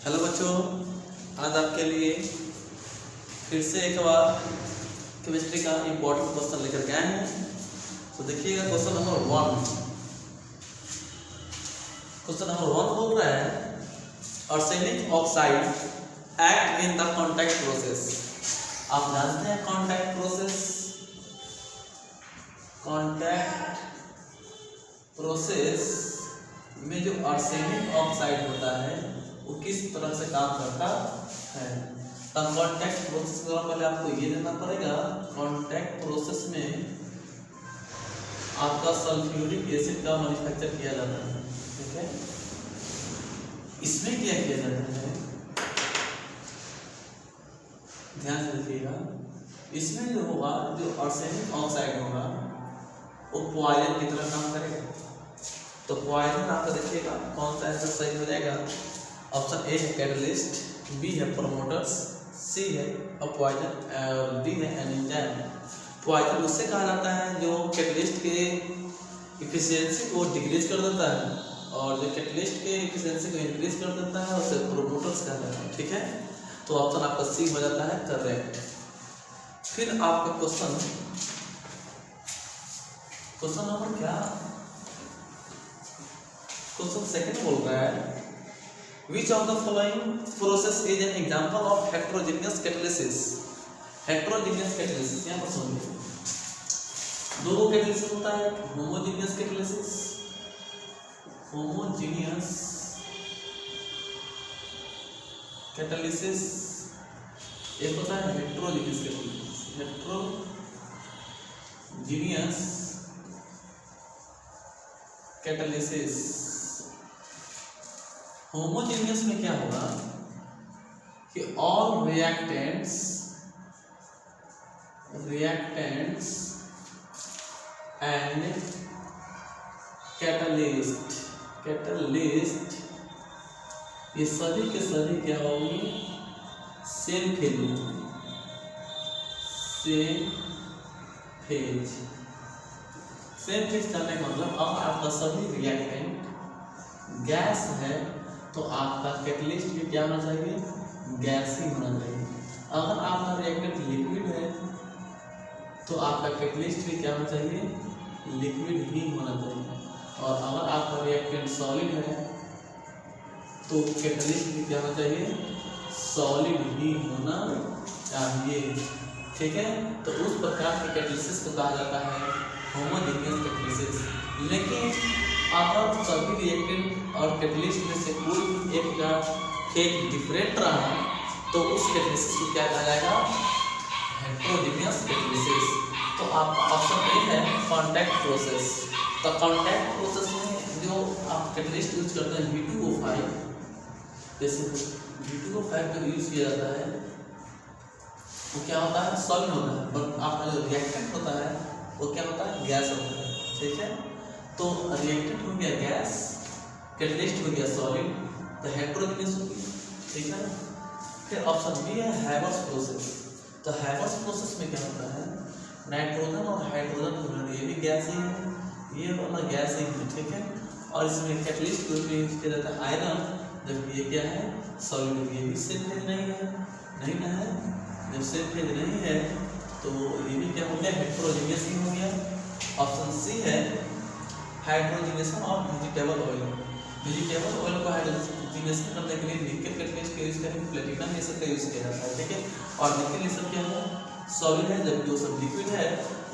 Hello बच्चों, आज आपके लिए फिर से एक बार केमिस्ट्री का इम्पोर्टेंट क्वेश्चन लेकर के आए हैं। तो देखिएगा क्वेश्चन नंबर 1। क्वेश्चन नंबर 1 बोल रहा है arsenic oxide act in the contact process. आप जानते हैं कॉन्टैक्ट प्रोसेस। कॉन्टैक्ट प्रोसेस में जो आर्सेनिक ऑक्साइड होता है वो किस तरह से काम करता है। कॉन्टैक्ट प्रोसेस के दौरान पहले आपको ये देना पड़ेगा, कॉन्टैक्ट प्रोसेस में आपका सल्फ्यूरिक एसिड का मैन्युफैक्चर किया जाता है। ठीक है, इसमें क्या किया जाता है, ध्यान से देखिएगा। इसमें जो होगा, जो आर्सेनिक ऑक्साइड होगा वो पॉइजन की तरह काम करेगा। तो पॉइजन आपका देखिएगा कौन सा आंसर सही हो जाएगा। ऑप्शन ए है कैटलिस्ट, बी है प्रोमोटर्स, सी है पॉइजन और डी है एंजाइम। पॉइजन उससे कहा जाता है जो कैटलिस्ट के इफिशियंसी को डिक्रीज कर देता है, और जो कैटलिस्ट के इफिशियंसी को इंक्रीज कर देता है उसे प्रोमोटर्स कहा जाता है। ठीक है, तो ऑप्शन आपका सी हो जाता है करेक्ट। फिर आपका क्वेश्चन नंबर क्या, क्वेश्चन सेकंड बोल रहा है Which of the following process is an example of heterogeneous catalysis? Heterogeneous catalysis यहाँ पर सुनिए, दो कैटालिसिस होता है, होमोजेनियस कैटालिसिस, होमोजेनियस कैटालिसिस, एक होता है heterogeneous catalysis. Heterogeneous catalysis, homogeneous में क्या होगा कि ऑल रिएक्टेंट्स एंड कैटलिस्ट ये सभी के सभी क्या होंगे, सेम फेज होंगे। सेम फेज करने का मतलब अब आपका सभी रिएक्टेंट गैस है तो आपका कैटलिस्ट भी क्या होना चाहिए, गैस ही होना चाहिए। अगर आपका रिएक्टेंट लिक्विड है तो आपका कैटलिस्ट भी क्या होना चाहिए, लिक्विड ही होना चाहिए। और अगर आपका रिएक्टेंट सॉलिड है तो कैटलिस्ट भी क्या होना चाहिए, सॉलिड ही होना चाहिए। ठीक है, तो उस प्रकार के कैटलिसिस को कहा जाता है होमोजेनियस कैटलिसिस। लेकिन अगर सभी रिएक्टेंट और कैटलिस्ट में से कोई एक का फेज डिफरेंट रहा तो उस कैटलिसिस को क्या कहा जाएगा, हेटेरोजेनियस कैटलिसिस। तो आपका ऑप्शन ए है कॉन्टैक्ट प्रोसेस। तो कॉन्टैक्ट प्रोसेस में जो आप कैटलिस्ट यूज करते हैं V2O5, जैसे V2O5 जो यूज किया जाता है वो क्या होता है, सॉलिड होता है, बट आपका जो रिएक्टेंट होता है वो क्या होता है, गैस होता है। ठीक है, तो रिएक्टेंट हो गया गैस, कैटलिस्ट हो गया सॉलिड, तो हेटेरोजेनियस हो गया। ठीक है, फिर ऑप्शन बी है हैवर्स प्रोसेस। तो हैवर्स प्रोसेस में क्या होता है, नाइट्रोजन और हाइड्रोजन को ये भी गैस ही है, ये वाला गैस ही है। ठीक है, और इसमें कैटलिस्ट को भी यूज किया जाता है आयरन, जबकि ये क्या है, सॉलिड। ये भी सेम फेज नहीं है, जब सेम फेज नहीं है तो ये भी क्या हो गया, हेटेरोजेनियस ही हो गया। ऑप्शन सी है hydrogenation of vegetable oil. Vegetable oil को हाइड्रोजनेशन करने के लिए निकल कैटलिस्ट का यूज करेंगे, प्लेटिनम ये सब का यूज किया जाता है। ठीक है, और निकल ये सब क्या है, सॉलिड है, जबकि वो सब लिक्विड है।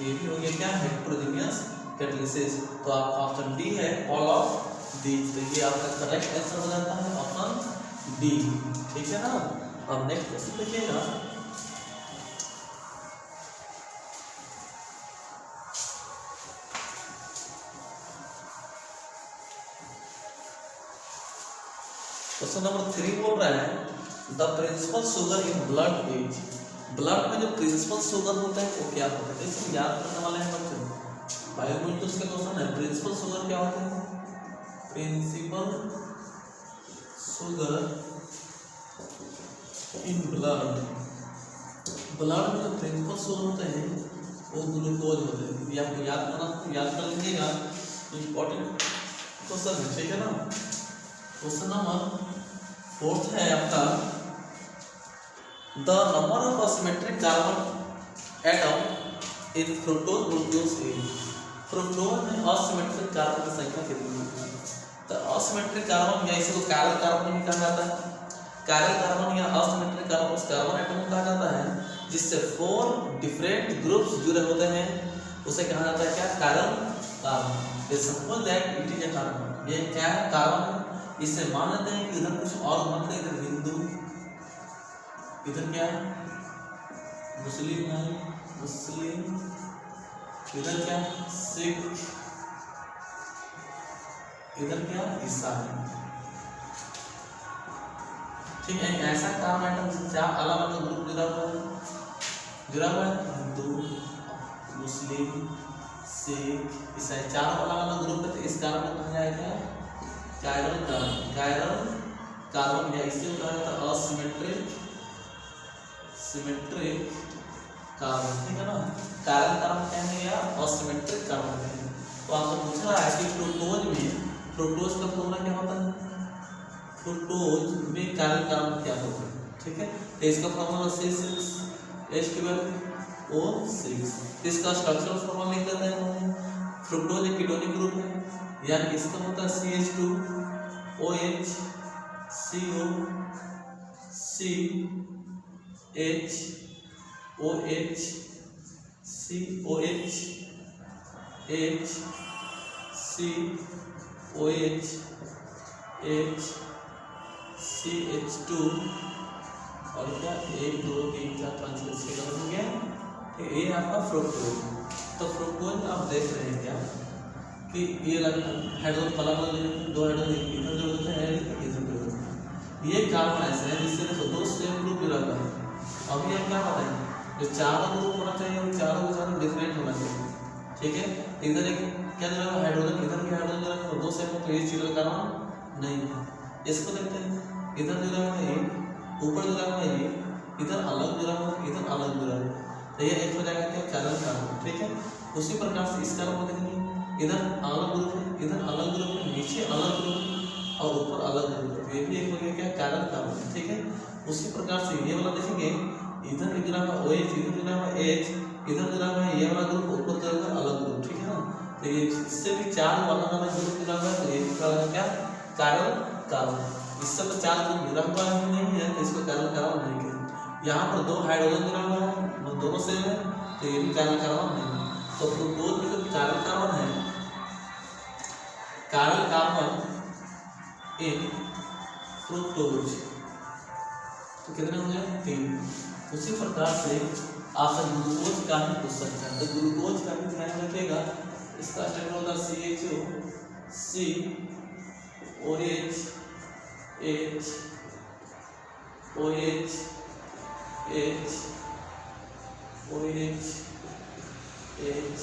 ये भी हो गया क्या, हेटेरोजेनियस कैटलिसिस। तो आपका ऑप्शन डी है ऑल ऑफ दी। तो ये आपका करेक्ट आंसर हो जाता है ऑप्शन डी। ठीक है ना। अब नेक्स्ट क्वेश्चन देखिएगा, क्वेश्चन नंबर 3 बोल रहा है the principal sugar in blood is. Blood में जो प्रिंसिपल शुगर होता है वो क्या होता है, इसमें याद करने वाले हैं बच्चों। बायोमोलिक्यूल्स का क्वेश्चन है, प्रिंसिपल शुगर क्या होता है, principal sugar in blood. Blood में जो प्रिंसिपल शुगर होते हैं वो ग्लूकोज होते हैं। ये आपको याद कर लीजिएगा, इंपॉर्टेंट क्वेश्चन है। ठीक है ना। क्वेश्चन नंबर फोर्थ है आपका the number of asymmetric carbon atom in fructose glucose is. Fructose में असिमेट्रिक कार्बन की संख्या कितनी है? तो असिमेट्रिक कार्बन या इसे तो कायरल कार्बन भी कहा जाता है। कायरल कार्बन या असिमेट्रिक कार्बन उस कार्बन एटम को कहा जाता है जिससे 4 डिफरेंट ग्रुप्स जुड़े होते हैं, उसे कहा जाता है क्या? Chiral carbon. Suppose that it is a carbon, ये क्या है? कार्बन है। इससे मान लेते हैं कि इधर कुछ और मत, इधर हिंदू, इधर क्या है? मुस्लिम है, मुस्लिम, इधर क्या? सिख, इधर क्या? ईसाई। ठीक है, ऐसा कार्बन एटम से चार अलग अलग ग्रुप जुड़ा हुआ है, हिंदू, मुस्लिम, सिख, ईसाई, चारों अलग अलग ग्रुप है। तो इस कार्बन को कहा जाएगा कायरल कार्बन। कायरल कार्बन या इसे कहा जाता है असिमेट्रिक सिमेट्रिक कार्बन। ठीक है ना, कायरल कार्बन कहते हैं या असिमेट्रिक कार्बन कहते हैं। तो आपको पूछ रहा है कि फ्रुक्टोज में, फ्रुक्टोज का फॉर्मूला क्या होता है? फ्रुक्टोज में कायरल कार्बन क्या होता है? ठीक है, तो इसका फॉर्मूला C6H12O6। इसका स्ट्रक्चरल फॉर्मूला लिख देते हैं। फ्रुक्टोज एक कीटोनिक ग्रुप है, यानी इसका होता है CH2OH COCH CH2 और क्या 1 2 3 4 5 6 7 हो गया। ठीक, ये आपका फ्रुक्टोज। तो फ्रुक्टोज में आप देख रहे हैं क्या कि ये हाइड्रोजन अलग अलग, 2 हाइड्रोजन इधर जोड़ देते हैं, इधर जोड़ देते हैं। ये कार्बन ऐसे है जिससे देखो 2 सेम ग्रुप मिला हुआ है। अभी हम क्या बताएंगे, जो चारों ग्रुप होना चाहिए वो चारों के चारों डिफरेंट होना चाहिए। ठीक है, इधर एक क्या जुड़ा हुआ हाइड्रोजन, इधर भी हाइड्रोजन जुड़ा हुआ, 2 सेम, तो ये चीज कार्बन नहीं है। इसको देखते हैं, इधर जुड़ा हुआ है, ऊपर जुड़ा हुआ है, इधर अलग जुड़ा हुआ है, इधर अलग जुड़ा हुआ है, तो ये एक हो जाएगा क्या? Chiral carbon. ठीक है, उसी प्रकार से इस कार्बन को देखेंगे, इधर अलग ग्रुप है, इधर अलग ग्रुप है, नीचे अलग ग्रुप है और ऊपर अलग ग्रुप है, ये भी एक हो गया क्या? Chiral carbon. ठीक है, उसी प्रकार से ये वाला देखेंगे, इधर जुड़ा हुआ OH, इधर जुड़ा हुआ H, इधर जुड़ा हुआ ये वाला ग्रुप, ऊपर जुड़ा हुआ अलग ग्रुप। ठीक है ना, तो ये इससे भी 4 अलग अलग ग्रुप जुड़ा हुआ है, तो ये भी क्या? Chiral carbon. इससे तो 4 ग्रुप जुड़ा हुआ ही नहीं है, तो इसको कायरल कार्बन नहीं कहते। यहाँ पर 2 हाइड्रोजन जुड़ा हुआ है, वो दोनों सेम है, तो ये भी कायरल कार्बन नहीं है। तो फ्रुक्टोज में जो कायरल कार्बन है, कायरल कार्बन इन फ्रुक्टोज, तो कितने हो गए? 3। उसी प्रकार से आपसे ग्लूकोज का भी पूछ सकता है, तो ग्लूकोज का भी ध्यान रखिएगा। इसका स्ट्रक्चर होता है CHO COH H OH H OH H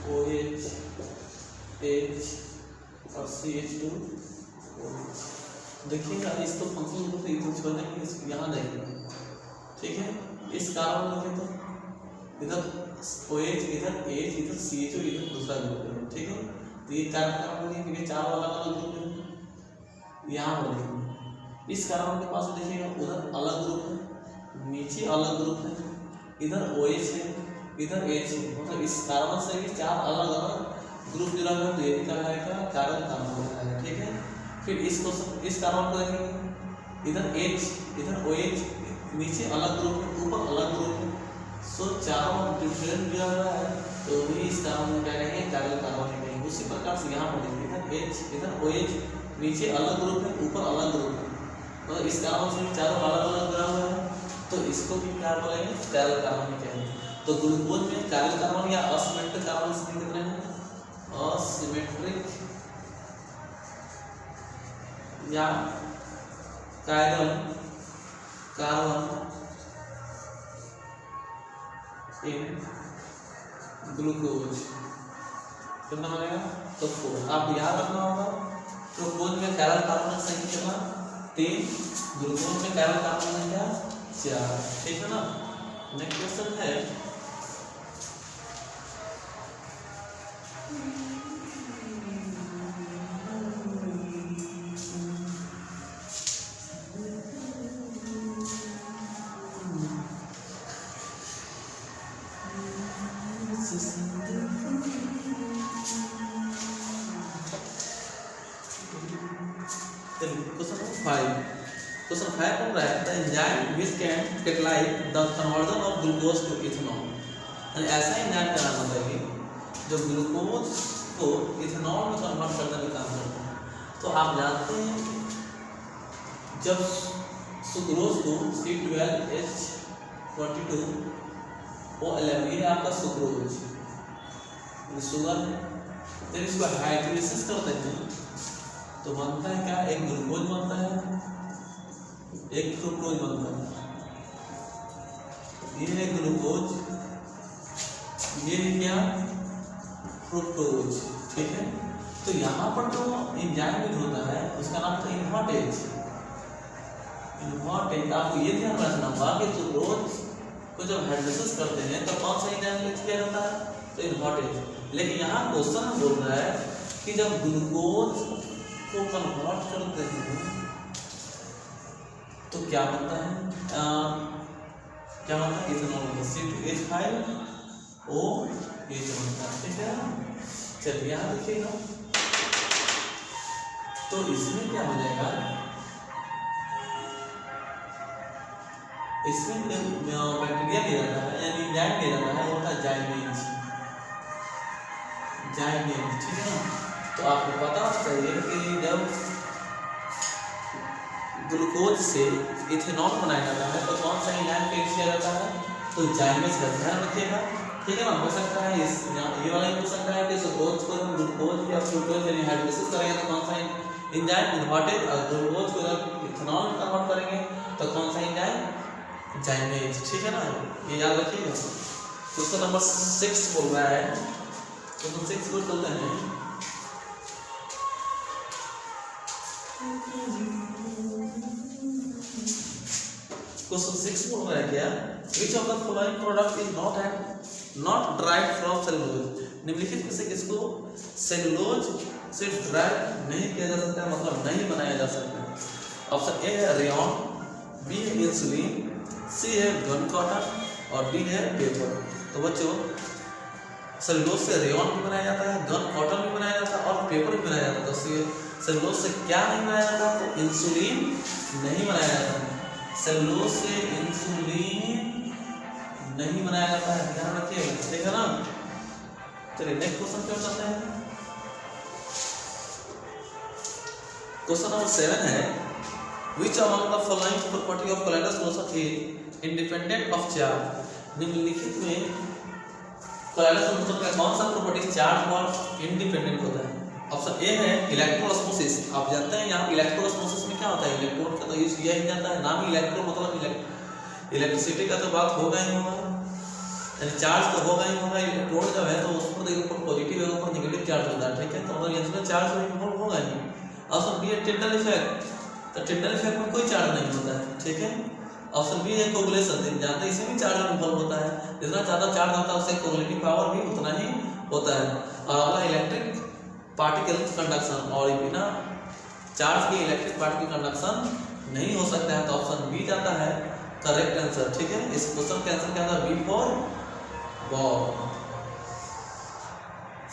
OH H और CH2OH। देखिएगा, इसको फंक्शन को तो इधर छोड़ देंगे, इसको यहाँ देखेंगे। ठीक है, इस कार्बन को तो इधर OH, इधर H, इधर CHO, इधर दूसरा ग्रुप है। ठीक है, तो ये कार्बन क्योंकि 4 अलग अलग ग्रुप है, यहाँ पर देखेंगे। इस कार्बन के पास देखिएगा, उधर अलग ग्रुप है, नीचे अलग ग्रुप है, इधर OH है, इधर H है, मतलब इस कार्बन से भी 4 अलग अलग ग्रुप जुड़ा हुआ है, तो ये भी क्या है? कायरल कार्बन है। ठीक है, फिर इसको इस कार्बन को देखेंगे, इधर H, इधर OH, नीचे अलग ग्रुप है, ऊपर अलग ग्रुप है, सो चारों डिफरेंट जुड़ा हुआ है, तो भी इस कार्बन में क्या कहेंगे? कायरल कार्बन कहेंगे। उसी प्रकार से यहाँ पर देखिए, इधर H, इधर OH, नीचे अलग ग्रुप है, ऊपर अलग ग्रुप है, तो इस कार्बन से चारों अलग अलग जुड़ा हुआ है, तो इसको भी क्या बोलेंगे? कायरल कार्बन कहेंगे। तो ग्लूकोज में कायरल कार्बन या असिमेट्रिक कार्बन से कितने हैं? असिमेट्रिक या कायरल कार्बन इन ग्लूकोज कितना बनेगा? तो 4। आप याद रखना होगा, ग्लूकोज में कायरल कार्बन की संख्या कितना? 3। ग्लूकोज में कायरल कार्बन की संख्या 4। ठीक है ना। नेक्स्ट क्वेश्चन है क्वेश्चन नंबर 5, क्वेश्चन 5 बोल रहा है the enzyme which can catalyse the conversion of glucose to ethanol. यानी ऐसा एंजाइम का नाम बताइए जो ग्लूकोज को इथेनॉल में कन्वर्ट करने का काम करता है। तो आप जानते हैं जब सुक्रोज को C12H22O11 ये आपका सुक्रोज शुगर, फिर इसको हाइड्रोलिसिस करते हैं तो बनता है क्या, एक ग्लूकोज बनता है, एक फ्रुक्टोज बनता है। ये है ग्लूकोज, ये है क्या, फ्रुक्टोज। ठीक है, तो यहाँ पर जो एंजाइम यूज होता है उसका नाम था इन्वर्टेज। इन्वर्टेज आपको ये ध्यान रखना होगा कि सुक्रोज को जब हाइड्रोलिसिस करते हैं तो कौन सा एंजाइम यूज किया जाता है, तो इन्वर्टेज। लेकिन यहाँ क्वेश्चन बोल रहा है कि जब ग्लूकोज को कन्वर्ट करते हैं तो क्या बनता है, क्या बनता है, इथेनॉल बनता है, C2H5OH बनता है। ठीक है, चलिए यहाँ देखिएगा तो इसमें क्या हो जाएगा, इसमें बैक्टीरिया ले जाता है यानी एंजाइम ले जाता है, होता है जाइमेज। ठीक है ना, तो आपको पता चाहिए कि जब ग्लूकोज से इथेनॉल बनाया जाता है तो कौन सा एंजाइम का यूज किया जाता है, तो जाइमेज का ध्यान रखिएगा। ठीक है ना, हो सकता है इस ये वाला हो सकता है कि सुक्रोज को ग्लूकोज या फ्रुक्टोज यानी हाइड्रोलिसिस करेंगे तो कौन सा एंजाइम, इन्वर्टेज, और ग्लूकोज को जब इथेनॉल में कन्वर्ट करेंगे तो कौन सा एंजाइम, जाइमेज। ठीक है ना, ये याद रखिएगा। क्वेश्चन नंबर 6 बोल रहा है, क्वेश्चन 6 को चलते हैं। क्वेश्चन 6 बोल रहा है क्या, which of the following product is not derived from cellulose. निम्नलिखित में से किसको सेलुलोज से ड्राइव नहीं किया जा सकता है, मतलब नहीं बनाया जा सकता है। ऑप्शन ए है रेयन, बी है इंसुलिन, सी है गन कॉटन और डी है पेपर। तो बच्चों सेलुलोज से रेयन भी बनाया जाता है, गन कॉटन भी बनाया जाता है और पेपर भी बनाया जाता है। तो सेलुलोज से क्या नहीं बनाया जाता, तो इंसुलिन नहीं बनाया जाता है, सेलुलोज से इंसुलिन नहीं बनाया जाता है, ध्यान रखिएगा। ठीक है ना, चलिए नेक्स्ट क्वेश्चन पे चलते हैं। क्वेश्चन नंबर 7 है which among the following property of colloidal solution is independent of charge। निम्नलिखित में colloidal solution का कौन सा प्रॉपर्टी चार्ज पर इंडिपेंडेंट होता है। ऑप्शन ए है इलेक्ट्रोऑस्मोसिस। आप जानते हैं यहाँ इलेक्ट्रोऑस्मोसिस में क्या होता है, इलेक्ट्रोड का तो यूज किया ही जाता है, नाम इलेक्ट्रो मतलब इलेक्ट्रिसिटी का तो बात होगा ही होगा, यानी चार्ज तो होगा ही होगा। इलेक्ट्रोड जब है तो उस पर देखो ऊपर पॉजिटिव है ऊपर नेगेटिव चार्ज होता है। ठीक है, तो मतलब इसमें चार्ज होगा ही। ऑप्शन बी है टिंडल इफेक्ट, तो टिंडल इफेक्ट में कोई चार्ज नहीं होता है। ठीक है, ऑप्शन बी है कोगुलेशन, जानते हैं इसमें भी चार्ज इन्वॉल्व होता है, जितना ज़्यादा चार्ज होता है उससे कोगुलेटिव पावर भी उतना ही होता है। और अगला इलेक्ट्रिक पार्टिकल कंडक्शन, और बिना चार्ज के इलेक्ट्रिक पार्टिकल कंडक्शन नहीं हो सकता है। तो ऑप्शन बी जाता है करेक्ट आंसर। ठीक है, इस क्वेश्चन का आंसर क्या था, B for ball.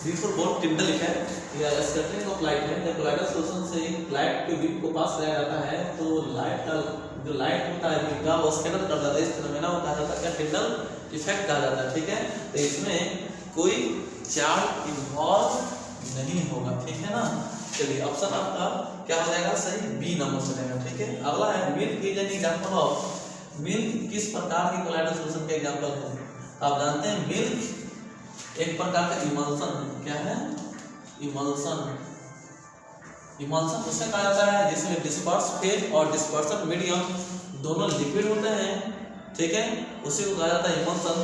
B for ball Tyndall effect या स्कैटरिंग ऑफ लाइट है। जब कोलाइडल सोल्यूशन से लाइट के बीम को पास किया जाता है तो लाइट का जो लाइट होता है बीम का वो स्कैटर कर जाता है, इस फिनोमेना को कहा जाता है क्या, टिंडल इफेक्ट कहा जाता है। ठीक है, तो इसमें कोई चार्ज इन्वॉल्व नहीं होगा। ठीक है ना, चलिए ऑप्शन आपका क्या हो जाएगा, सही बी नंबर चलेगा। ठीक है, अगला है milk is an example of. Milk किस प्रकार की कोलाइडल सोल्यूशन का एग्जांपल है। आप जानते हैं मिल्क एक प्रकार का इमल्सन, क्या है, इमल्सन। इमल्सन उसे कहा जाता है जिसमें डिस्पर्स फेज और डिस्पर्सन मीडियम दोनों लिक्विड होते हैं। ठीक है, उसी को कहा जाता है इमल्सन।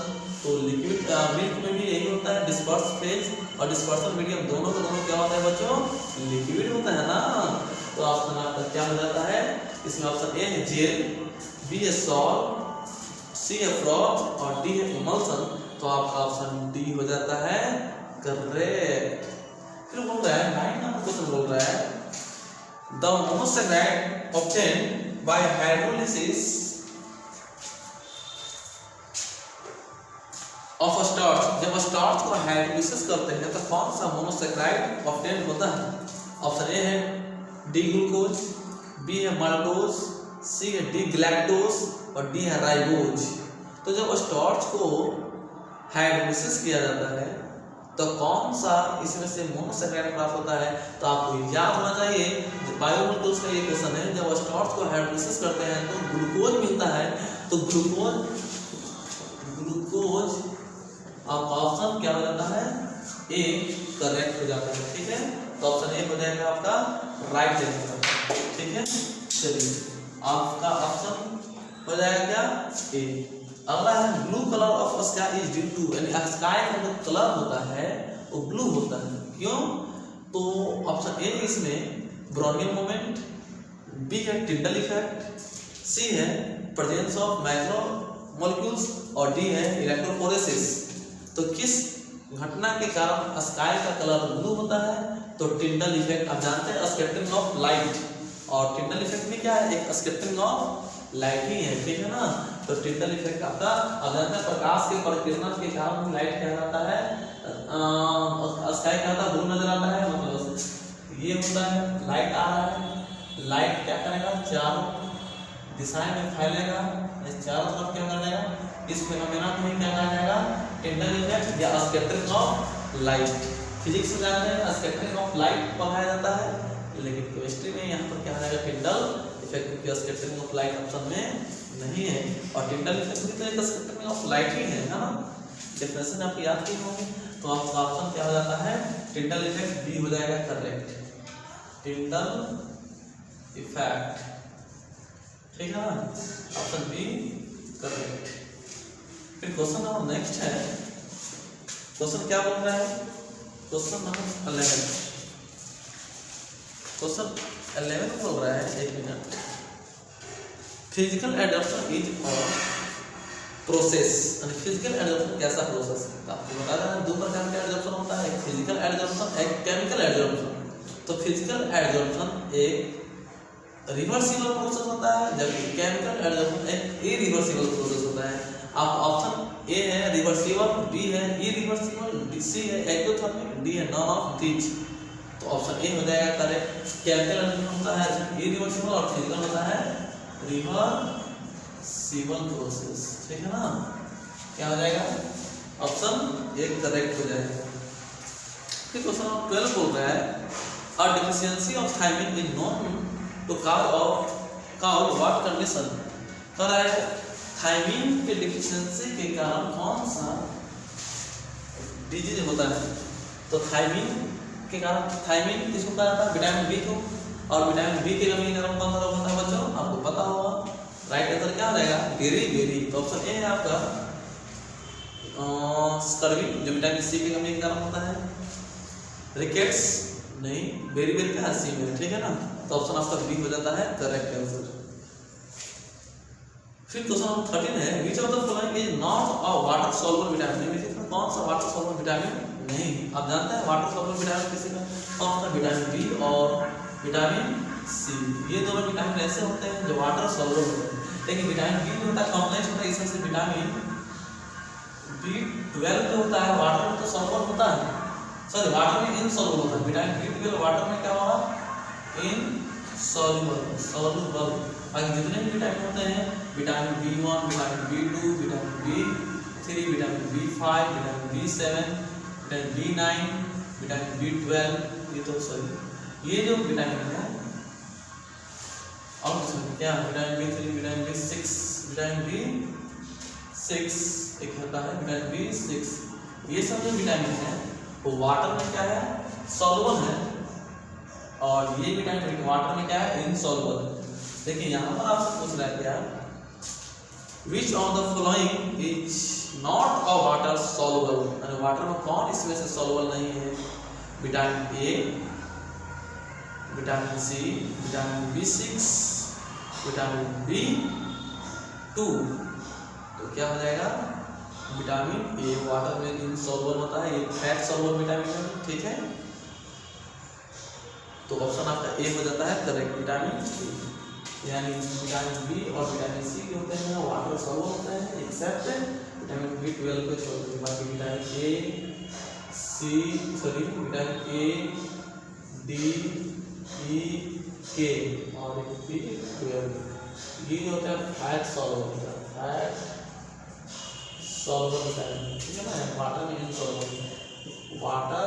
तो लिक्विड मिल्क में भी यही होता है, डिस्पर्स फेज और डिस्पर्सन मीडियम दोनों का दोनों क्या होता है बच्चों, लिक्विड होता है ना। तो ऑप्शन आपका क्या हो जाता है, इसमें ऑप्शन ए है जेल, बी है सॉल्ट, सी है फ्रॉथ और डी है इमल्सन। तो आपका ऑप्शन डी हो जाता है करेक्ट। फिर बोल रहा है 9 नंबर क्वेश्चन बोल रहा है the monosaccharide obtained by hydrolysis of starch. जब स्टार्च को हाइड्रोलिसिस करते हैं तो कौन सा मोनोसैकेराइड ऑब्टेन्ड होता है। ऑप्शन ए है डी ग्लूकोज, बी है माल्टोज, सी है डी ग्लैक्टोज और डी है राइबोज। तो जब स्टार्च को हाइड्रोलिसिस किया जाता है तो कौन सा इसमें से मोनोसैकेराइड प्राप्त होता है? तो आपको याद होना चाहिए, बायोमोलिक्यूल्स का ये क्वेश्चन है, जब स्टार्च को हाइड्रोलिसिस करते हैं तो ग्लूकोज मिलता है, तो ग्लूकोज आपका ऑप्शन क्या हो जाता है? ए करेक्ट हो जाता है। ठीक है, तो ऑप्शन ए हो जाएगा आपका राइट आंसर। ठीक है, चलिए आपका ऑप्शन हो जाएगा क्या? ए। अगला है blue colour of sky is due to, यानी स्काई का जो कलर होता है वो ब्लू होता है, क्यों? तो ऑप्शन ए इसमें ब्राउनियन मोमेंट, बी है टिंडल इफेक्ट, सी है प्रेजेंस ऑफ मैक्रो मॉलिक्यूल्स और डी है इलेक्ट्रोफोरेसिस। तो किस घटना के कारण स्काई का कलर ब्लू होता है? तो टिंडल इफेक्ट। आप जानते हैं स्कैटरिंग ऑफ लाइट, और टिंडल इफेक्ट भी क्या है? एक स्कैटरिंग ऑफ लाइट ही है। ठीक है ना, तो टिंडल इफेक्ट आपका अज्ञात प्रकाश के परिकिरण के कारण लाइट क्या आता है, स्काई क्या आता है? ब्लू नजर आता है। मतलब ये होता है लाइट आ रहा है, लाइट क्या करेगा? चारों दिशाएं में फैलेगा, चारों तरफ क्या करेगा? इस फिनोमेना में क्या कहा जाएगा? टिंडल इफेक्ट या स्कैटरिंग ऑफ लाइट। फिजिक्स में जानते हैं स्कैटरिंग ऑफ लाइट पढ़ाया जाता है, लेकिन केमिस्ट्री में यहाँ पर क्या आ जाएगा? टिंडल इफेक्ट की स्कैटरिंग ऑफ लाइट ऑप्शन में नहीं है, और टिंडल इफेक्ट भी तो एक स्कैटरिंग ऑफ लाइट ही है ना। डेफिनेशन आपको याद की होगी, तो आपका ऑप्शन क्या हो जाता है? टिंडल इफेक्ट बी हो जाएगा करेक्ट, टिंडल इफेक्ट। ठीक है ना, ऑप्शन बी करेक्ट। फिर क्वेश्चन नंबर नेक्स्ट है, क्वेश्चन क्या बोल रहा है? क्वेश्चन नंबर 11, क्वेश्चन 11 बोल रहा है, एक minute. Physical adaption is a process, यानी फिजिकल एडप्शन कैसा प्रोसेस है? आपको बता रहा है दो प्रकार का एडप्शन होता है, एक फिजिकल एडप्शन, एक केमिकल एडप्शन। तो फिजिकल एडप्शन एक रिवर्सिबल प्रोसेस होता है, जबकि केमिकल एडप्शन एक इरिवर्सिबल प्रोसेस होता है। आप ऑप्शन ए है रिवर्सिबल, बी है इरिवर्सिबल, सी है एक्टोथर्मिक, डी है नॉन ऑफ दीज। तो ऑप्शन ए हो जाएगा करेक्ट। केमिकल एडप्शन होता है इरिवर्सिबल और फिजिकल होता है रिवर्सिबल प्रोसेस। ठीक है ना, क्या हो जाएगा? ऑप्शन एक करेक्ट हो जाएगा। फिर क्वेश्चन नंबर 12 बोल रहा है a deficiency of thiamine is known to cause what condition? कह रहा है थायमिन के डेफिशिएंसी के कारण कौन सा डिजीज होता है? तो थायमिन के कारण, थायमिन किसको कहा जाता है? विटामिन बी को, और विटामिन बी की कमी के कारण कौन सा रोग होता है बच्चों? आपको पता होगा। राइट आंसर क्या हो जाएगा? बेरी। तो ऑप्शन ए है आपका स्कर्वी, जो विटामिन सी की कमी के कारण होता है। रिकेट्स नहीं, बेरी का है सी में। ठीक है ना, तो ऑप्शन आपका बी हो जाता है करेक्ट आंसर। फिर क्वेश्चन नंबर 13 है which of the following is not a water soluble vitamin? इसमें कौन सा वाटर सॉल्युबल विटामिन नहीं? आप जानते हैं वाटर सॉल्युबल विटामिन किसी में कौन सा? विटामिन बी और विटामिन सी। ये दोनों विटामिन ऐसे होते हैं जो वाटर सॉल्युबल होते हैं, लेकिन विटामिन बी होता है कॉम्प्लेक्स होता है, इसमें से विटामिन B12 जो होता है वाटर में तो सॉल्युबल होता है, सॉरी वाटर में इनसॉल्युबल होता है। विटामिन B12 वाटर में क्या होगा? इनसॉल्युबल। बाकी जितने भी विटामिन होते हैं, vitamin B1, vitamin B2, vitamin B3, vitamin B5, vitamin B7, vitamin B9, vitamin B12, ये तो सॉरी ये जो विटामिन है, और क्या vitamin B3, vitamin B6, vitamin B6 एक होता है विटामिन B6, ये सब जो विटामिन है वो वाटर में क्या है? सॉल्युबल है, और ये विटामिन वाटर में क्या है? इनसॉल्युबल है। देखिए यहाँ पर आपसे पूछ रहा है क्या, which of the following is not a water soluble? यानी वाटर में कौन इसमें से सॉल्युबल नहीं है? Vitamin A, vitamin C, vitamin B6, vitamin B2। तो क्या हो जाएगा? विटामिन ए वाटर में इनसॉल्युबल होता है, ये फैट सॉल्युबल विटामिन है। ठीक है, तो ऑप्शन आपका ए हो जाता है करेक्ट, विटामिन ए। यानी विटामिन बी और विटामिन सी के होते हैं वाटर सॉल्युबल होते हैं, एक्सेप्ट विटामिन B12 को छोड़ के। बाकी vitamin A, C, sorry vitamin A, D, E, K और एक B12। ये जो होता है फैट सॉल्वर होता है, फैट सॉल्वर होता है, ठीक है ना, वाटर में इनसॉल्युबल, वाटर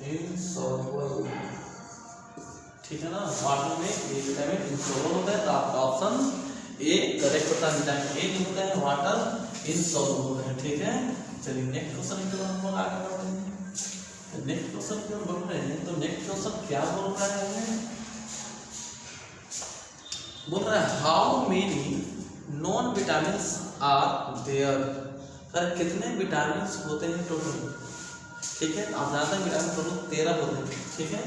इनसॉल्युबल, ठीक है ना, वाटर में ये विटामिन इनसॉल्युबल होता है। तो आपका ऑप्शन ए करेक्ट होता है, विटामिन ए जो होता है वाटर इनसॉल्युबल होता है, ठीक है। चलिए नेक्स्ट क्वेश्चन की तरफ हम लोग आगे बढ़ते हैं। नेक्स्ट क्वेश्चन की ओर बढ़ रहे हैं, तो नेक्स्ट क्वेश्चन क्या बोल रहा है, बोल रहा है how many known vitamins are there, sir कितने विटामिन्स होते हैं टोटल, ठीक है। आप जानते हैं विटामिन टोटल 13 होते हैं, ठीक है।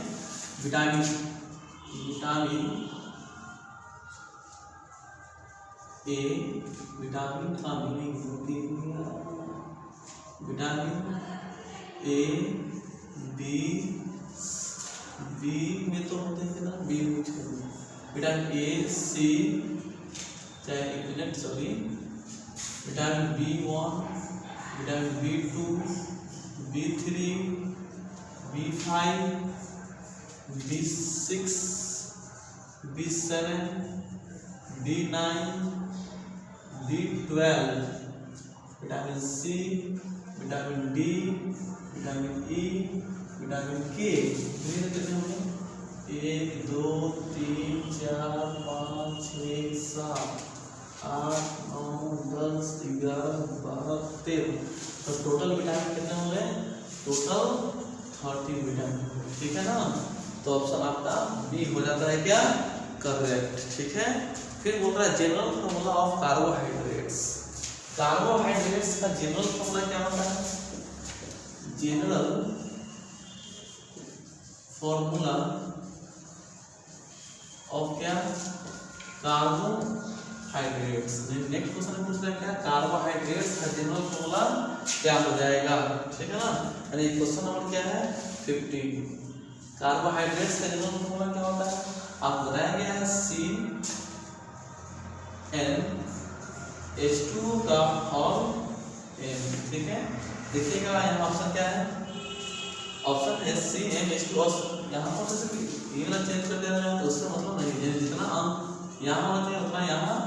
विटामिन ए, विटामिन का मीनिंग विटामिन ए, बी में तो होते हैं ना, बी में विटामिन ए, सी, चाहे एक minute sorry, vitamin B1, vitamin B2, B3, B5, B6, B7, B9, B12, vitamin C, vitamin D, vitamin E, vitamin K, कितने होंगे, 1 2 3 4 5 6 7 8 9 10 11 12 13, तो टोटल विटामिन कितने हो गए, टोटल 13 विटामिन, ठीक है ना। तो ऑप्शन आपका बी हो जाता है क्या, करेक्ट, ठीक है। फिर बोल रहा है general formula of carbohydrates, carbohydrates का जनरल फॉर्मूला क्या होता है, जनरल फॉर्मूला ऑफ क्या, कार्बोहाइड्रेट्स। नेक्स्ट क्वेश्चन पूछ रहा है क्या, कार्बोहाइड्रेट्स का जनरल फॉर्मूला क्या हो जाएगा, ठीक है ना। यानी क्वेश्चन नंबर क्या है 15, कार्बोहाइड्रेट्स का जनरल फॉर्मूला क्या होता है, आप बताएंगे CnH2 का होल m, ठीक है। देखिएगा यहाँ ऑप्शन क्या है, ऑप्शन है CnH2, और यहाँ पर जैसे ये वाला चेंज कर दिया जाए तो उससे मतलब नहीं है, जितना अंक यहाँ होना चाहिए उतना यहाँ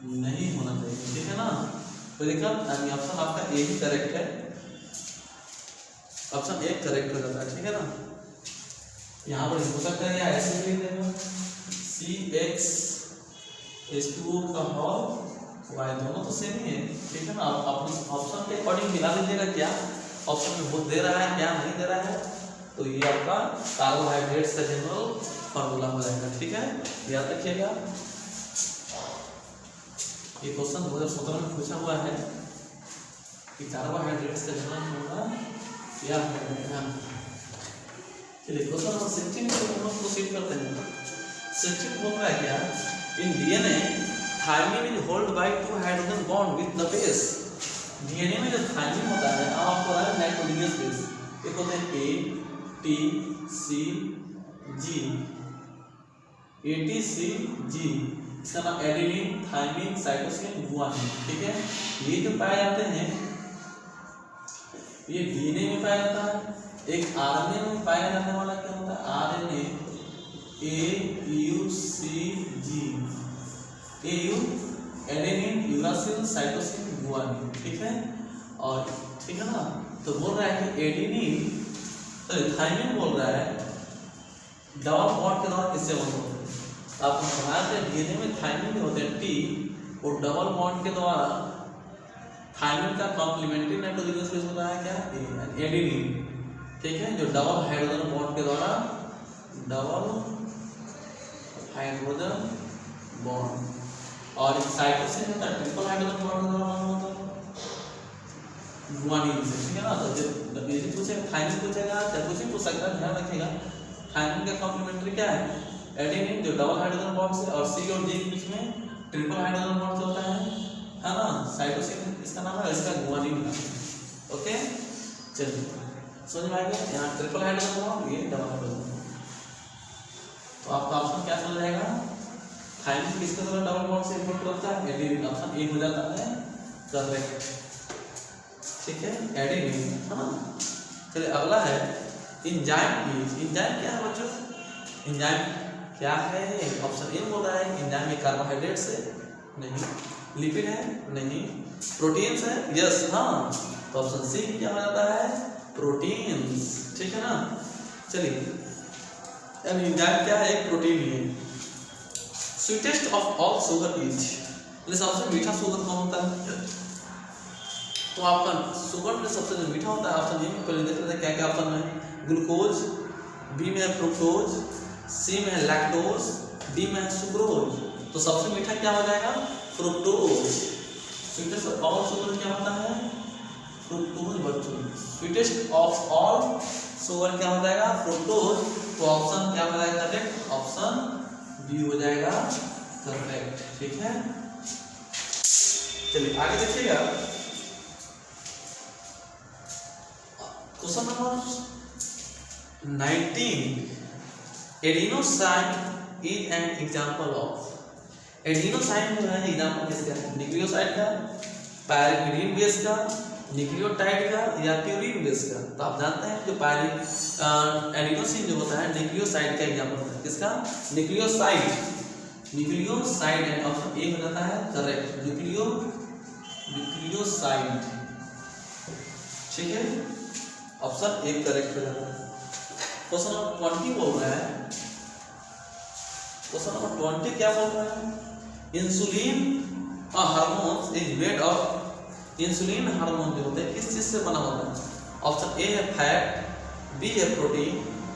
नहीं होना चाहिए, ठीक है ना। तो देखा ऑप्शन आपका ए ही करेक्ट है, ऑप्शन ए करेक्ट हो जाता है, ठीक है ना। यहाँ पर हो सकता है या ऐसे भी लिख देंगे CxH2O का होल y, दोनों तो सेम ही है, ठीक है ना। आप अपने ऑप्शन के अकॉर्डिंग मिला लीजिएगा, क्या ऑप्शन में वो दे रहा है क्या नहीं दे रहा है, तो ये आपका कार्बोहाइड्रेट्स का जनरल फॉर्मूला हो जाएगा, ठीक है, याद रखिएगा। ये क्वेश्चन 2017 में पूछा हुआ है कि कार्बोहाइड्रेट्स का जनरल फॉर्मूला क्या है। चलिए क्वेश्चन नंबर 16 को हम लोग प्रोसीड करते हैं। 16 बोल रहा है क्या, in DNA thymine is hold by 2 hydrogen bond with the base. DNA में जो थायमिन होता है, आपको पता है नाइट्रोजनियस बेस, एक होते हैं ATCG, इसका नाम एडेनिन, थायमिन, साइटोसिन, गुआनिन, ठीक है। ये जो पाए जाते हैं ये डीएनए में पाया जाता है। एक आरएनए में पाया जाने वाला क्या होता है, RNA AUCG, adenine, uracil, cytosine, guanine, ठीक है। और ठीक है ना, तो बोल रहा है कि एडेनिन थायमिन बोल रहा है डबल बॉन्ड के द्वारा किससे बंद होते हैं, आपको पढ़ाया था डीएनए में थायमिन होते हैं T, और डबल बॉन्ड के द्वारा थायमिन का कॉम्प्लीमेंट्री नाइट्रोजन बेस होता है क्या, एडेनिन, ठीक है, जो डबल हाइड्रोजन बॉन्ड के द्वारा, डबल हाइड्रोजन बॉन्ड, और साइटोसिन होता है ट्रिपल हाइड्रोजन बॉन्ड के द्वारा होता है गुआनिन से, ठीक है ना। तो जब ये पूछेगा थायमिन पूछेगा, जब कुछ भी पूछ सकता है, ध्यान रखिएगा थायमिन का कॉम्प्लीमेंट्री क्या है, एडेनिन जो डबल हाइड्रोजन बॉन्ड से, और C और G के बीच में ट्रिपल हाइड्रोजन बॉन्ड से होता है ना। साइटोसिन इसका नाम है, इसका गुआनिन का, ओके। चलिए समझ में आ गया, यहाँ ट्रिपल हाइड्रोजन बॉन्ड, ये डबल हाइड्रोजन बॉन्ड। तो आपका ऑप्शन क्या चल जाएगा, थायमिन किसके द्वारा डबल बॉन्ड से इन्वॉल्व करता है, एडेनिन, ऑप्शन ए हो जाता है करेक्ट, ठीक है, एडेनिन, है ना। चलिए अगला है इंजाइम क्या है बच्चों, एंजाइम क्या है? ऑप्शन ए बोल रहा है एंजाइम में कार्बोहाइड्रेट से नहीं, लिपिड है नहीं, प्रोटीन्स है यस हाँ, तो ऑप्शन सी क्या हो जाता है? प्रोटीन्स। ठीक है ना, चलिए एंजाइम क्या है? एक प्रोटीन ही है। Sweetest of all sugar is, सबसे मीठा शुगर कौन होता है? तो आपका शुगर में सबसे जो मीठा होता है ऑप्शन ए में पहले देख लेते हैं क्या क्या ऑप्शन है। ग्लूकोज, बी में है फ्रुक्टोज, सी में है लैक्टोज, डी में है सुक्रोज। तो सबसे मीठा क्या हो जाएगा? Fructose. Sweetest of all sugar क्या होता है? फ्रुक्टोज बच्चों। स्वीटेस्ट ऑफ ऑल शुगर क्या हो जाएगा? फ्रुक्टोज। तो ऑप्शन क्या हो जाएगा करेक्ट? ऑप्शन बी हो जाएगा करेक्ट। ठीक है, चलिए आगे देखिएगा question number 19। Adenosine is an example of, adenosine जो है एग्जांपल किसका है? न्यूक्लियोसाइड का, पैरिमिडीन बेस का, न्यूक्लियोटाइड का या प्यूरिन बेस का? तो आप जानते हैं जो एडिनोसिन जो होता है न्यूक्लियोसाइड का एग्जांपल है। किसका? Nucleoside. Nucleoside and option A हो जाता है करेक्ट, न्यूक्लियोसाइड। ठीक है, ऑप्शन ए करेक्ट हो जाता है। क्वेश्चन नंबर 20 बोल रहा है, क्वेश्चन नंबर 20 क्या बोल रहा है? Insulin hormone is made of, insulin hormone जो होते हैं किस चीज से बना होता है? ऑप्शन ए है फैट, बी है प्रोटीन,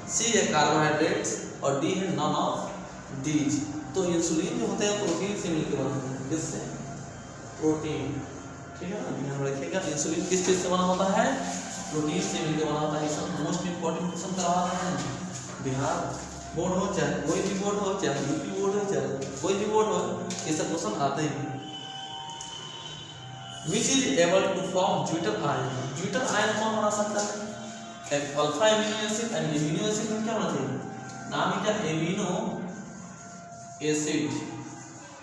सी है कार्बोहाइड्रेट्स और डी है नॉन ऑफ दीज। तो इंसुलिन जो होते हैं प्रोटीन से मिलकर बनते हैं। किससे? प्रोटीन। ठीक है ना, ध्यान रखिएगा इंसुलिन किस चीज से बना होता है? प्रोटीन से मिलकर बना होता है। सब मोस्ट इंपॉर्टेंट क्वेश्चन करवा रहे हैं। बिहार बोर्ड हो चाहे कोई भी बोर्ड हो, चाहे यूपी बोर्ड हो चाहे कोई भी बोर्ड हो, ये सब क्वेश्चन आते हैं। Which is able to form zwitter ion? Zwitter ion कौन बना सकता है? Alpha amino acid and amino acid में क्या होना चाहिए? नाम ही क्या? Amino acid.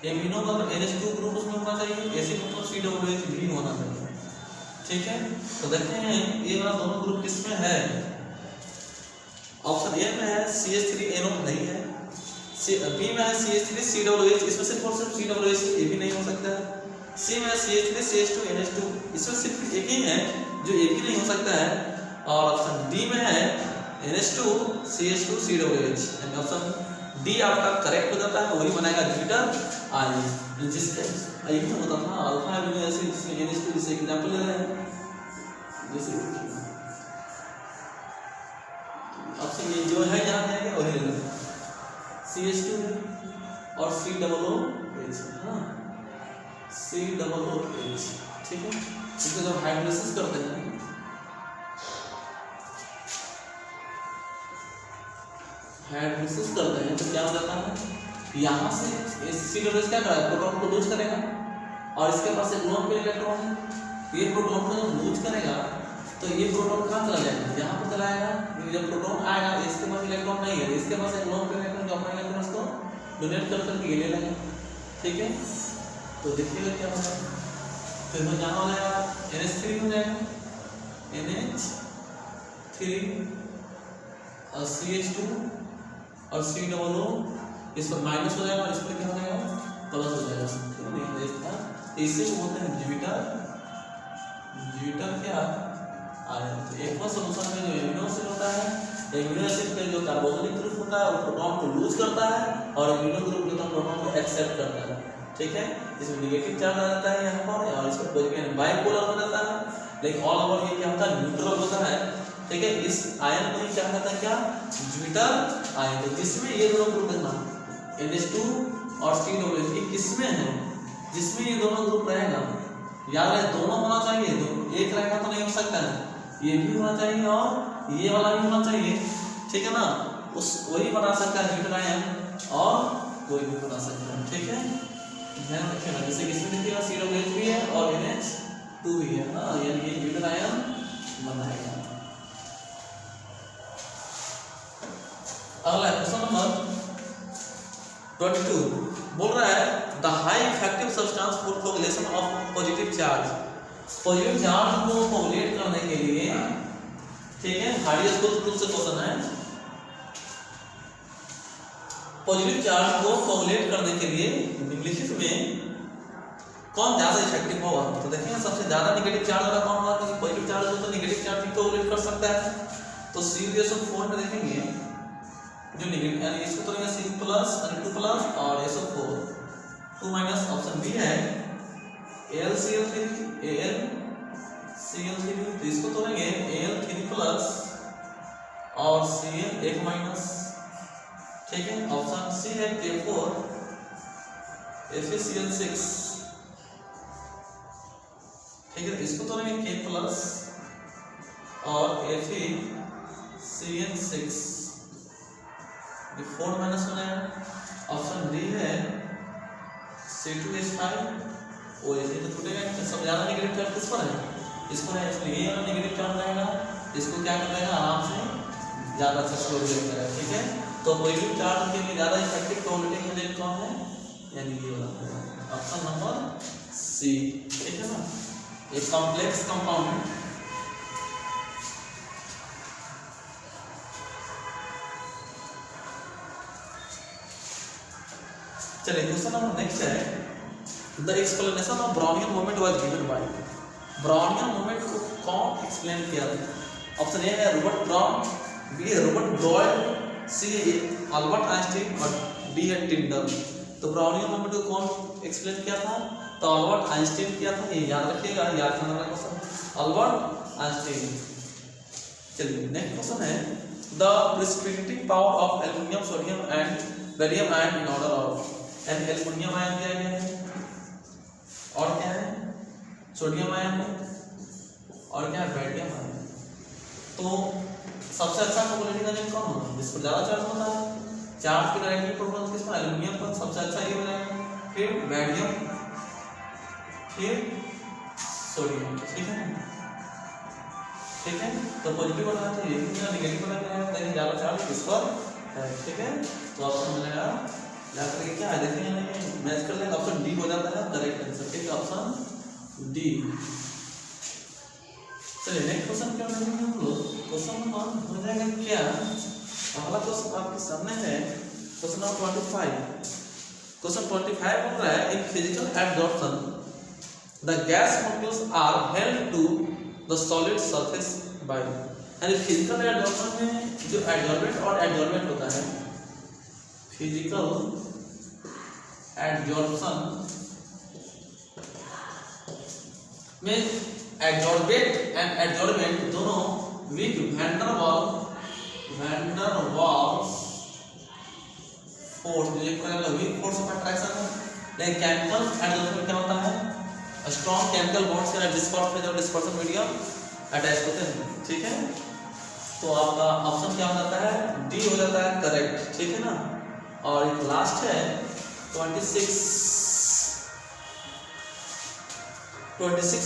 एमिनो मतलब NH2 ग्रुप उसमें होना चाहिए, एसिड मतलब COOH ग्रीन होना चाहिए। ठीक है, तो देखते हैं ये वाला दोनों ग्रुप किसमें है। ऑप्शन ए में है CH3NO नहीं है, बी में है CH3COOH, इसमें सिर्फ और सिर्फ COOH, ये भी नहीं हो सकता है। सी में CH3CH2NH2, इसमें सिर्फ एक ही है जो एक ही नहीं हो सकता है। और ऑप्शन डी में है NH2CH2COOH, ऑप्शन डी आपका करेक्ट हो जाता है, वही बनाएगा ज्यूटर आयन। जिसके यही होता था अल्फा एमिनो एसिड जिसमें NH2, जैसे एग्जांपल ले रहे हैं, जैसे ऑप्शन ये जो है यहाँ जाएगा वही ले लेंगे, CH2 है और COOH, हाँ COOH। ठीक है, इसको जब हाइड्रोलिसिस करते हैं, हाइड्रोलिसिस करते हैं तो क्या हो जाता है? यहाँ से COOH क्या करेगा? प्रोटॉन को लूज करेगा और इसके पास एक लोन पे इलेक्ट्रॉन है। ये प्रोटॉन को जब लूज करेगा तो ये प्रोटॉन कहाँ चला जाएगा? यहाँ पर चला जाएगा। जब प्रोटॉन आएगा इसके पास इलेक्ट्रॉन नहीं है, इसके पास एक लोन पे इलेक्ट्रॉन जो अपना इलेक्ट्रॉन उसको डोनेट कर करके ले लेगा। ठीक है, तो देखिएगा क्या होगा, फिर वो यहाँ हो जाएगा NH3 हो जाएगा, NH3 और CH2 और COO, इस पर माइनस हो जाएगा और इस पर क्या हो जाएगा? प्लस हो जाएगा। ठीक है, नहीं देखता, इसे बोलते हैं ज्यूटर, ज्यूटर क्या आयन। तो एक बार सॉल्यूशन में जो एमिनो एसिड होता है, एमिनो एसिड का जो कार्बोक्सिलिक ग्रुप होता है वो प्रोटॉन को लूज करता है और एमिनो ग्रुप जो है प्रोटॉन को एक्सेप्ट करता है। ठीक है, इसमें नेगेटिव चार्ज आ जाता है यहाँ पर और इस पर पॉजिटिव बाइपोलर हो जाता है, लेकिन ऑल ओवर ये क्या होता है? न्यूट्रल होता है। ठीक है, इस आयन को ही क्या कहता है? क्या? Zwitter ion. तो जिसमें ये दोनों ग्रुप है ना NH2 और COOH, ये किसमें है? जिसमें ये दोनों ग्रुप रहेगा, याद रहे दोनों होना चाहिए, तो एक रहेगा तो नहीं हो सकता है, ये भी होना चाहिए और ये वाला भी होना चाहिए। ठीक है ना, उस वही बना सकता है ज्यूटर आयन और कोई भी बना सकता है। ठीक है, ध्यान रखिएगा, जैसे किसमें देखिएगा COOH भी है और NH2 भी है ना, यानी ये ज्यूटर आयन बनाएगा। अगला क्वेश्चन नंबर 22 बोल रहा है the high effective substance for coagulation of positive charge. Positive charge को कोगुलेट करने के लिए, ठीक है, हार्डी स्कूल ग्रुप से क्वेश्चन है, पॉजिटिव चार्ज को कोऑर्डिनेट करने के लिए निम्नलिखित में कौन ज्यादा इफेक्टिव होगा? तो देखिए सबसे ज्यादा नेगेटिव चार्ज वाला कौन होगा, क्योंकि पॉजिटिव चार्ज हो तो नेगेटिव चार्ज भी कोऑर्डिनेट कर सकता है। तो CuSO4 में देखेंगे जो नेगेटिव यानी इसको तो लेंगे Cu प्लस और 2 प्लस और SO4 2 माइनस, ऑप्शन बी है AlCl3 AlCl3, तो इसको तो लेंगे Al3 प्लस और Cl 1 माइनस, ठीक है। ऑप्शन सी है K4 FeCl6, ठीक है। इसको तो लेंगे K प्लस और FeCl6, 4 माइनस हो जाएगा। ऑप्शन डी है C2H5 OH, तो टूटेगा सब ज्यादा नेगेटिव चार्ज किस पर है, इसको है, इसलिए ये वाला नेगेटिव चार्ज रहेगा, इसको क्या कर देगा आराम से ज्यादा अच्छा स्कोर देगा, ठीक है। तो पॉजिटिव चार्ज के लिए ज्यादा इफेक्टिव कोऑर्डिनेटिंग एजेंट कौन है, यानी ये वाला ऑप्शन नंबर सी, ठीक है ना। एक कॉम्प्लेक्स कंपाउंड चलिए क्वेश्चन नंबर नेक्स्ट है the explanation of Brownian moment was given by, Brownian moment को कौन एक्सप्लेन किया था? ऑप्शन ए है रॉबर्ट ब्राउन, बी है रॉबर्ट ब्रॉयल, सी है अल्बर्ट आइंस्टीन और डी है टिंडल। तो ब्राउनियन मोमेंट को कौन एक्सप्लेन किया था? तो अल्बर्ट आइंस्टीन किया था, ये याद रखिएगा, याद करने वाला क्वेश्चन अल्बर्ट आइंस्टीन। चलिए नेक्स्ट क्वेश्चन है the precipitating power of aluminium sodium and barium ion in order of, and aluminium ion दिया गया है और क्या है सोडियम आयन है और क्या है बेरियम आयन। तो सबसे अच्छा कोऑर्डिनेटिंग एजेंट कौन होगा, जिस पर ज्यादा चार्ज होता है, चार्ज की डायरेक्टली प्रोपोर्शनल किस पर, एल्युमिनियम पर, सबसे अच्छा ये हो जाएगा, फिर बेरियम, फिर सोडियम, ठीक है, ठीक है। तो पॉजिटिव बनाना चाहिए, नेगेटिव बनाना है, लेकिन ज्यादा चार्ज किस पर है, ठीक है। तो ऑप्शन मिलेगा जाकर के क्या है देखेंगे, मैच कर लेंगे, ऑप्शन डी हो जाता है करेक्ट आंसर, ठीक है, ऑप्शन डी। चलिए नेक्स्ट क्वेश्चन क्या लेंगे हम लोग, क्वेश्चन नंबर हो जाएगा क्या, अगला क्वेश्चन आपके सामने है क्वेश्चन नंबर 25। क्वेश्चन 25 बोल रहा है in physical absorption the gas molecules are held to the solid surface by, यानी फिजिकल एब्जॉर्प्शन में जो एडजॉर्बेंट और एडजॉर्बेंट होता है, फिजिकल एडजॉर्प्शन में एडजॉर्बेंट एंड एडजॉर्बेंट दोनों weak van der Waals force, जो एक वीक फोर्स ऑफ अट्रैक्शन है, लेकिन केमिकल एडजॉर्बेंट क्या होता है, स्ट्रॉन्ग केमिकल बॉन्ड्स या डिस्पर्स फेज और डिस्पर्सन मीडियम अटैच होते हैं, ठीक है। तो आपका ऑप्शन क्या हो जाता है, डी हो जाता है करेक्ट, ठीक है ना। और एक लास्ट है 26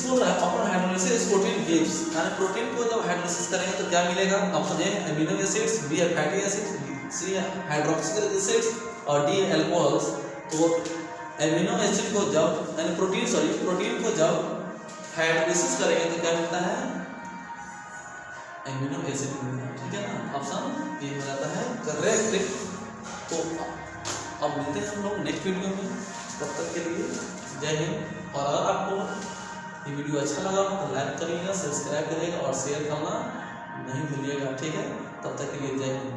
बोल रहा है अपॉन हाइड्रोलिसिस प्रोटीन गिव्स, यानी प्रोटीन को जब हाइड्रोलिसिस करेंगे तो क्या मिलेगा, option A amino acids, B है फैटी एसिड्स, सी है हाइड्रोक्सिल एसिड्स और डी है अल्कोहल्स। तो अमीनो एसिड को जब यानी प्रोटीन को जब हाइड्रोलिसिस करेंगे तो क्या मिलता है, अमीनो एसिड मिलता है, ठीक है ना, ऑप्शन ए हो जाता है करेक्ट। तो अब मिलते हैं हम लोग नेक्स्ट वीडियो में, तब तक के लिए जय हिंद। और अगर आपको ये वीडियो अच्छा लगा तो लाइक करिएगा, सब्सक्राइब करिएगा और शेयर करना नहीं भूलिएगा, ठीक है। तब तक के लिए जय हिंद।